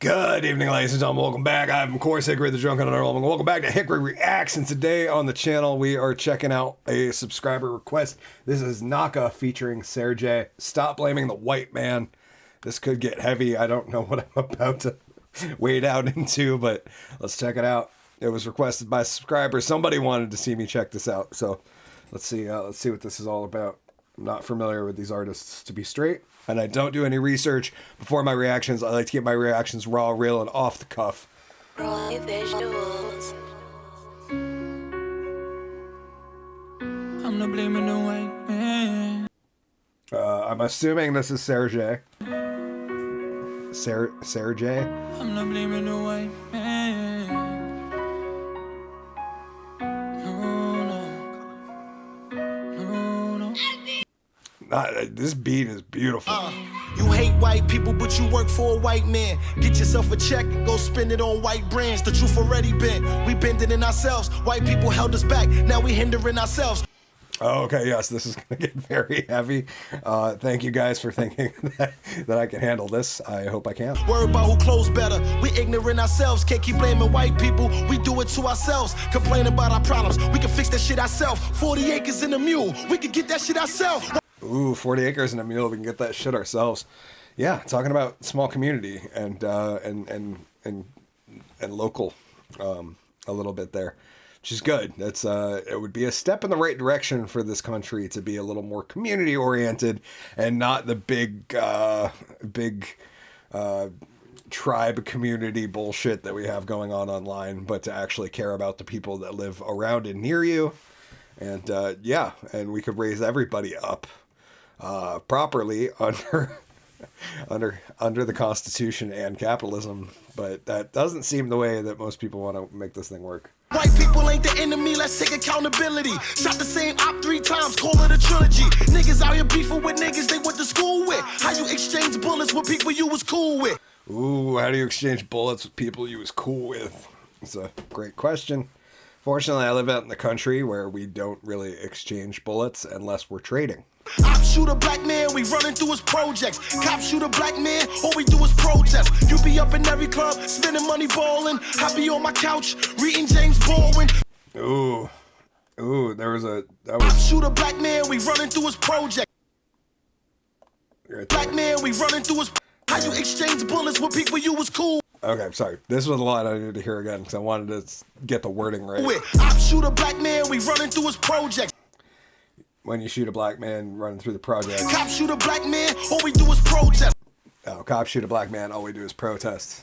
Good evening, ladies and gentlemen. Welcome back. I'm, of course, Hickory the Drunk and Unrolling. Welcome back to Hickory Reacts. And today on the channel, we are checking out a subscriber request. This is Knocka featuring Sergey. Stop blaming the white man. This could get heavy. I don't know what I'm about to wade out into, but let's check it out. It was requested by a subscriber. Somebody wanted to see me check this out, so let's see what this is all about. I'm not familiar with these artists, to be straight, and I don't do any research before my reactions. I like to get my reactions raw, real, and off the cuff. Raw visuals. I'm not blaming the white man. I'm assuming this is Sergey. Sergey? I'm not blaming the white man. This beat is beautiful. You hate white people, but you work for a white man. Get yourself a check, go spend it on white brands. The truth already been, we bending in ourselves. White people held us back, now we hindering ourselves. Oh, okay, yes, this is going to get very heavy. Thank you guys for thinking that I can handle this. I hope I can. Worry about who clothes better. We ignorant ourselves, can't keep blaming white people. We do it to ourselves, complaining about our problems. We can fix that shit ourselves. 40 acres and a mule, we can get that shit ourselves. Ooh, 40 acres and a mule, we can get that shit ourselves. Yeah, talking about small community and local a little bit there. Which is good. That's it would be a step in the right direction for this country to be a little more community oriented and not the big tribe community bullshit that we have going on online, but to actually care about the people that live around and near you. And yeah, and we could raise everybody up properly under the Constitution and capitalism, but that doesn't seem the way that most people want to make this thing work. White people ain't the enemy, let's take accountability. Shot the same op 3 times, call it a trilogy. Niggas out here beefing with niggas they went to school with. How you exchange bullets with people you was cool with? Ooh, how do you exchange bullets with people you was cool with? It's a great question. Fortunately, I live out in the country where we don't really exchange bullets unless we're trading. Op shoot a black man, we running through his projects. Cop shoot a black man, all we do is protest. You be up in every club, spending money balling. I be on my couch, reading James Baldwin. Ooh, there was a... Op shoot a black man, we running through his project. Black man, we running through his... How you exchange bullets with people you was cool. Okay, I'm sorry. This was a line I needed to hear again because I wanted to get the wording right. Op shoot a black man, we running through his project. When you shoot a black man running through the project. Cop shoot a black man, all we do is protest. Oh, cop shoot a black man, all we do is protest.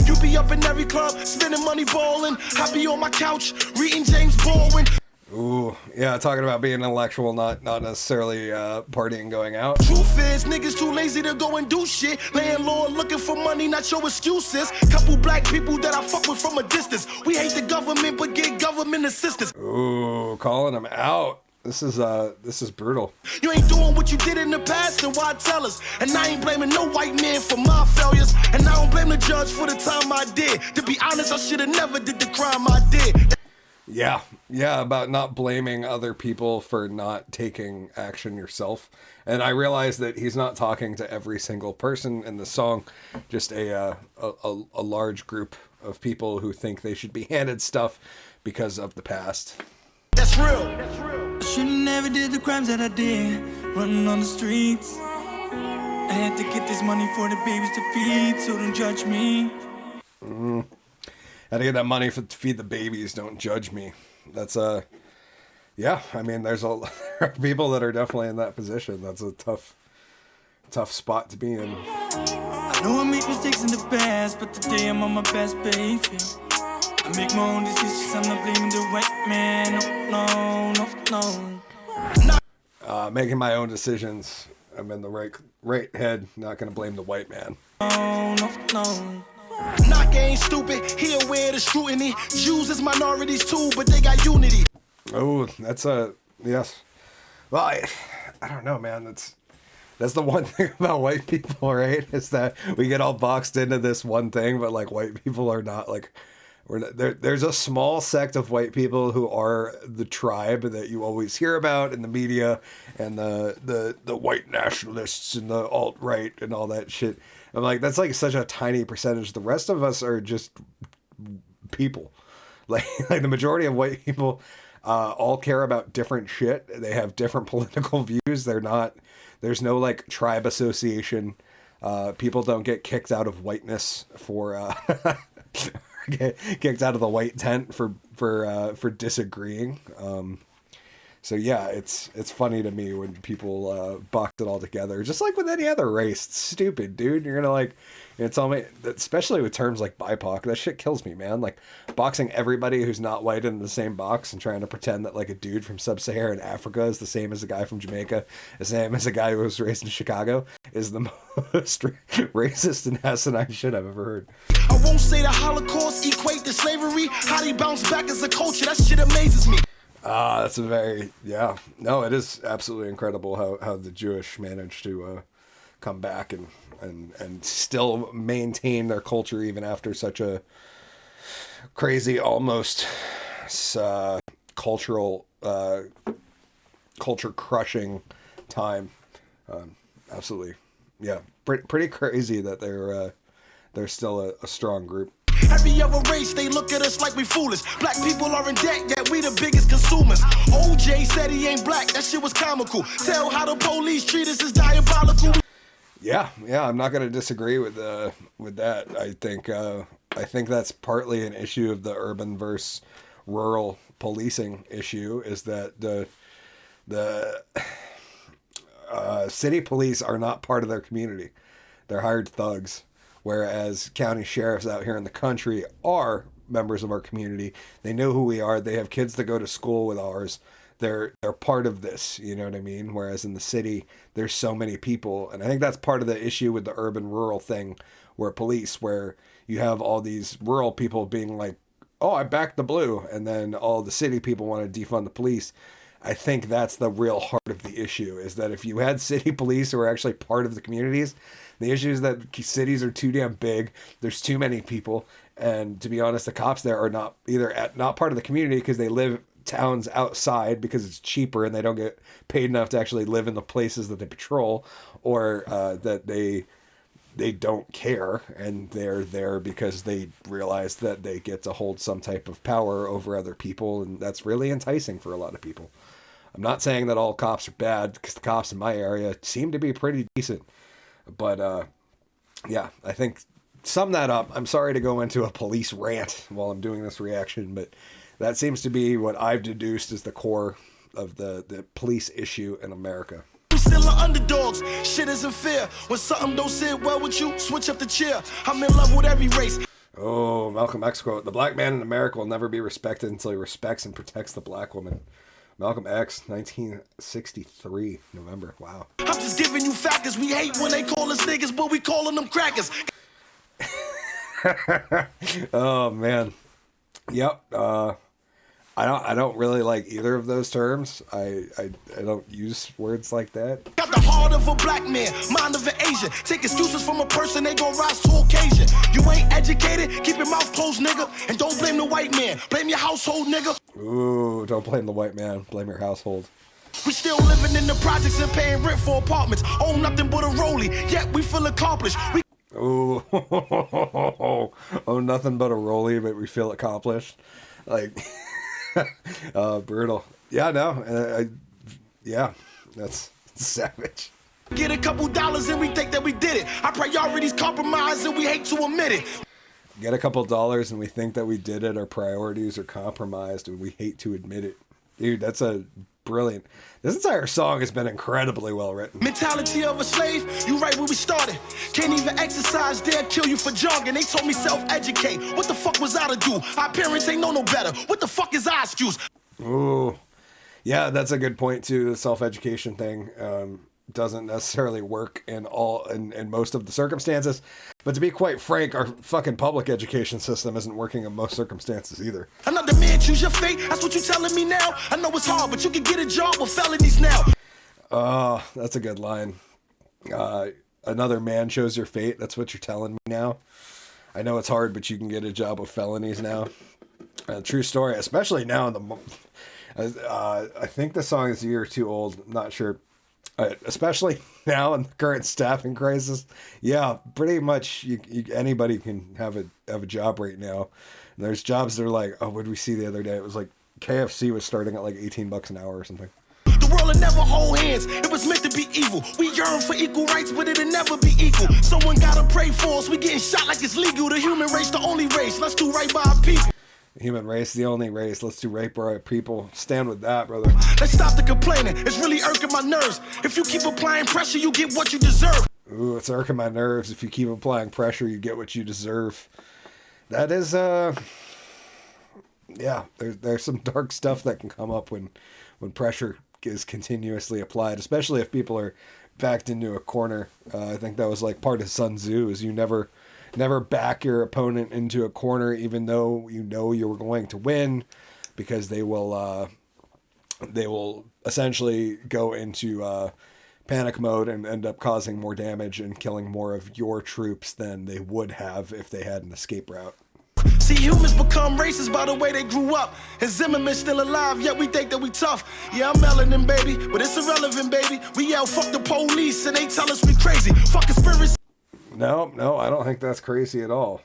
You be up in every club, spending money balling. I be on my couch, reading James Baldwin. Ooh, yeah, talking about being intellectual, not necessarily partying, going out. Truth is, niggas too lazy to go and do shit. Landlord looking for money, not your excuses. Couple black people that I fuck with from a distance. We hate the government, but get government assistance. Ooh, calling them out. This is brutal. You ain't doing what you did in the past, then why tell us? And I ain't blaming no white man for my failures. And I don't blame the judge for the time I did. To be honest, I should have never did the crime I did. Yeah, about not blaming other people for not taking action yourself. And I realize that he's not talking to every single person in the song, just a large group of people who think they should be handed stuff because of the past. That's real. I should've never did the crimes that I did, running on the streets. I had to get this money for the babies to feed, so don't judge me. Had to get that money to feed the babies, don't judge me. That's yeah, I mean, there are people that are definitely in that position. That's a tough spot to be in. I know I make mistakes in the past, but today I'm on my best behavior. I make my own decisions, I'm not blaming the white man, no. Making my own decisions, I'm in the right head, not gonna blame the white man. No. Knocka ain't stupid, he aware of the scrutiny. Jews is minorities too, but they got unity. Oh, that's yes. Well, I don't know, man. That's the one thing about white people, right? Is that we get all boxed into this one thing, but like white people are not like... There's a small sect of white people who are the tribe that you always hear about in the media, and the white nationalists and the alt-right and all that shit. I'm like, that's like such a tiny percentage. The rest of us are just people. Like the majority of white people all care about different shit. They have different political views. There's no like tribe association. People don't get kicked out of whiteness for get kicked out of the white tent for disagreeing. So yeah, it's funny to me when people box it all together, just like with any other race. It's stupid, dude. You're gonna like, tell me, especially with terms like BIPOC, that shit kills me, man. Like boxing everybody who's not white into the same box and trying to pretend that like a dude from sub-Saharan Africa is the same as a guy from Jamaica, the same as a guy who was raised in Chicago, is the most racist and asinine shit I've ever heard. I won't say the Holocaust equate to slavery. How they bounce back as a culture, that shit amazes me. That's a very, yeah. No, it is absolutely incredible how the Jewish managed to come back and still maintain their culture even after such a crazy, almost culture crushing time. Absolutely, yeah. Pretty crazy that they're still a strong group. Every other race, they look at us like we foolish. Black people are in debt, yet we the biggest consumers. OJ said he ain't black, that shit was comical. Tell how the police treat us is diabolical. Yeah, I'm not going to disagree with that. I think that's partly an issue of the urban versus rural policing issue, is that the city police are not part of their community. They're hired thugs. Whereas county sheriffs out here in the country are members of our community. They know who we are. They have kids that go to school with ours. They're part of this, you know what I mean? Whereas in the city, there's so many people. And I think that's part of the issue with the urban-rural thing where you have all these rural people being like, oh, I backed the blue. And then all the city people want to defund the police. I think that's the real heart of the issue, is that if you had city police who are actually part of the communities, the issue is that cities are too damn big. There's too many people. And to be honest, the cops there are not part of the community because they live towns outside because it's cheaper and they don't get paid enough to actually live in the places that they patrol, or that they don't care and they're there because they realize that they get to hold some type of power over other people. And that's really enticing for a lot of people. I'm not saying that all cops are bad, because the cops in my area seem to be pretty decent. But yeah, I think sum that up. I'm sorry to go into a police rant while I'm doing this reaction, but that seems to be what I've deduced is the core of the police issue in America. Still are underdogs, shit isn't fair. When something don't sit well with you, switch up the chair. I'm in love with every race. Oh, Malcolm X quote: "The black man in America will never be respected until he respects and protects the black woman." Malcolm X, 1963, November. Wow. I'm just giving you factors. We hate when they call us niggas, but we calling them crackers. Oh man. Yep. I don't really like either of those terms. I don't use words like that. Got the heart of a black man, mind of an Asian. Take excuses from a person, they gon' rise to occasion. You ain't educated, keep your mouth closed, nigga. And don't blame the white man, blame your household, nigga. Ooh, don't blame the white man, blame your household. We still living in the projects and paying rent for apartments. Own nothing but a rollie, yet we feel accomplished. Ooh, own nothing but a rollie, but we feel accomplished. Like... brutal. Yeah, no. Yeah, that's savage. Get a couple dollars and we think that we did it. Our priorities compromised and we hate to admit it. Get a couple dollars and we think that we did it. Our priorities are compromised and we hate to admit it. Dude, that's a brilliant. This entire song has been incredibly well written. Mentality of a slave, you right where we started. Can't even exercise, they'll kill you for jogging. They told me self-educate. What the fuck was I to do? Our parents ain't know no better. What the fuck is our excuse? Ooh. Yeah, that's a good point too. The self-education thing doesn't necessarily work in most of the circumstances. But to be quite frank, our fucking public education system isn't working in most circumstances either. Another man choose your fate. That's what you telling me now. I know it's hard, but you can get a job with felonies now. That's a good line. Another man chose your fate. That's what you're telling me now. I know it's hard, but you can get a job with felonies now. True story, especially now in the. I think the song is a year or two old. I'm not sure. especially now in the current staffing crisis. Yeah, pretty much anybody can have a job right now. And there's jobs that are like, oh, what did we see the other day? It was like KFC was starting at like $18 an hour or something. The world will never hold hands. It was meant to be evil. We yearn for equal rights, but it'll never be equal. Someone gotta pray for us. We getting shot like it's legal. The human race, the only race. Let's do right by our people. Human race, the only race. Let's do right by our people. Stand with that, brother. Let's stop the complaining. It's really irking my nerves. If you keep applying pressure, you get what you deserve. Ooh, it's irking my nerves. If you keep applying pressure, you get what you deserve. That is, yeah, there's some dark stuff that can come up when pressure is continuously applied, especially if people are backed into a corner. I think that was like part of Sun Tzu, is you never back your opponent into a corner, even though you know you're going to win, because they will essentially go into panic mode and end up causing more damage and killing more of your troops than they would have if they had an escape route. See, humans become racist by the way they grew up. And Zimmerman's still alive, yet we think that we tough. Yeah, I'm melanin, baby, but it's irrelevant, baby. We yell, fuck the police, and they tell us we crazy. Fuck conspiracy. No, I don't think that's crazy at all.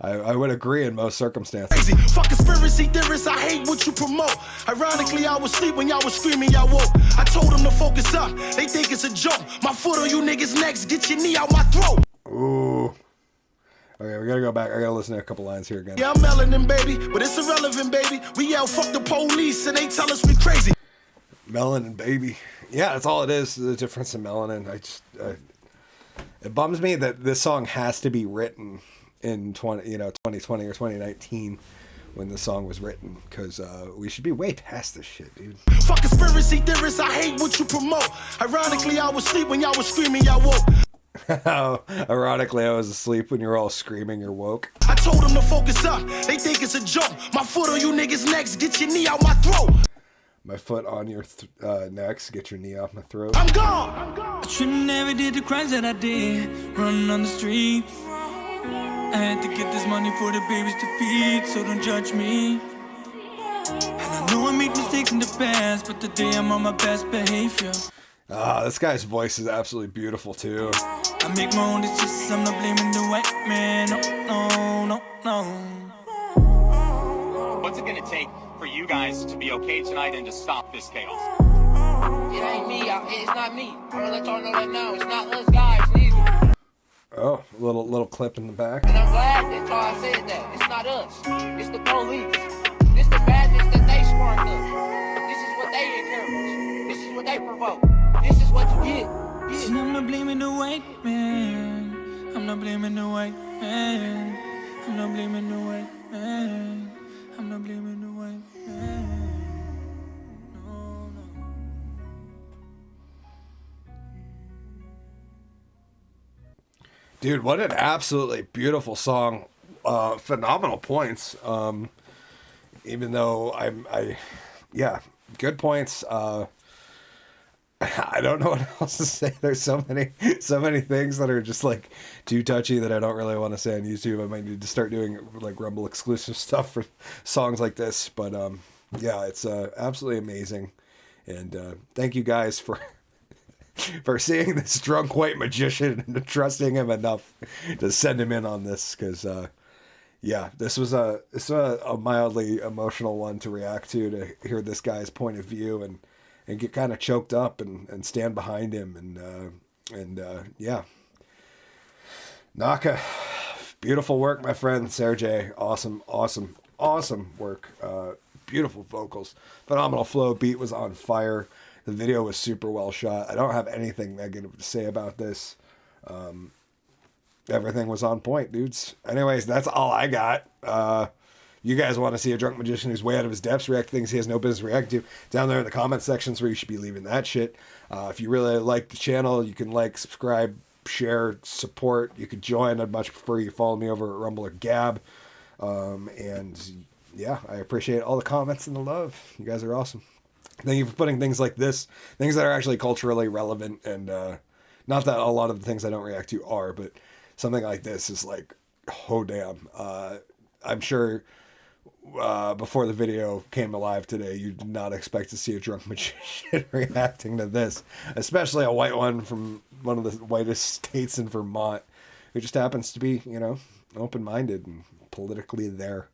I would agree in most circumstances. Crazy. Fuck conspiracy theorists, I hate what you promote. Ironically, I was asleep when y'all was screaming, y'all woke. I told them to focus up, they think it's a joke. My foot on you niggas' necks, get your knee out my throat. Ooh. Okay, we gotta go back. I gotta listen to a couple lines here again. Yeah, I'm melanin, baby, but it's irrelevant, baby. We yell, fuck the police, and they tell us we crazy. Melanin, baby. Yeah, that's all it is. The difference in melanin. It bums me that this song has to be written in 2020 or 2019 when the song was written, because we should be way past this shit, dude. Fuck conspiracy theorists, I hate what you promote. Ironically, I was asleep when y'all was screaming, y'all woke. Ironically, I was asleep when you were all screaming you're woke. I told them to focus up, they think it's a joke. My foot on you niggas' necks, get your knee out my throat. My foot on your necks, get your knee off my throat. I'm gone. I should've never did the crimes that I did, running on the streets. I had to get this money for the babies to feed, so don't judge me. And I know I made mistakes in the past, but today I'm on my best behavior. This guy's voice is absolutely beautiful too. I make my own decisions, I'm not blaming the white man, no. What's it gonna take for you guys to be okay tonight and to stop this chaos? It ain't me, it's not me. I'm gonna let y'all know that now. It's not us guys neither. Oh, little clip in the back. And I'm glad that y'all said that. It's not us. It's the police. This the badness that they sparked up. This is what they encourage. This is what they provoke. This is what you get. See, I'm not blaming the white man. I'm not blaming the white man. I'm not blaming the white man. I'm not blaming the white man. No. Dude, what an absolutely beautiful song. Phenomenal points. Even though yeah, good points. I don't know what else to say. There's so many things that are just like too touchy that I don't really want to say on YouTube. I might need to start doing like Rumble exclusive stuff for songs like this. But yeah, it's absolutely amazing. And thank you guys for seeing this drunk white magician and trusting him enough to send him in on this. Because yeah, this was a mildly emotional one to react to hear this guy's point of view and get kind of choked up and stand behind him. And yeah. Knocka, beautiful work, my friend. Sergey, awesome work. Beautiful vocals, phenomenal flow, beat was on fire. The video was super well shot. I don't have anything negative to say about this. Everything was on point, dudes. Anyways, that's all I got. You guys want to see a drunk magician who's way out of his depths react to things he has no business reacting to, down there in the comment sections where you should be leaving that shit. If you really like the channel, you can like, subscribe, share, support. You could join. I'd much prefer you follow me over at Rumble or Gab. And yeah, I appreciate all the comments and the love. You guys are awesome. Thank you for putting things like this, things that are actually culturally relevant, and not that a lot of the things I don't react to are, but something like this is like, oh damn. I'm sure before the video came alive today, you did not expect to see a drunk magician reacting to this, especially a white one from one of the whitest states in Vermont, who just happens to be, you know, open-minded and politically there.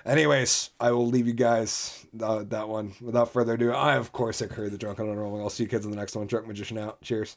Anyways, I will leave you guys that one. Without further ado, I, of course, Corsic, heard the Drunk and Unrolling. I'll see you kids in the next one. Drunk Magician out. Cheers.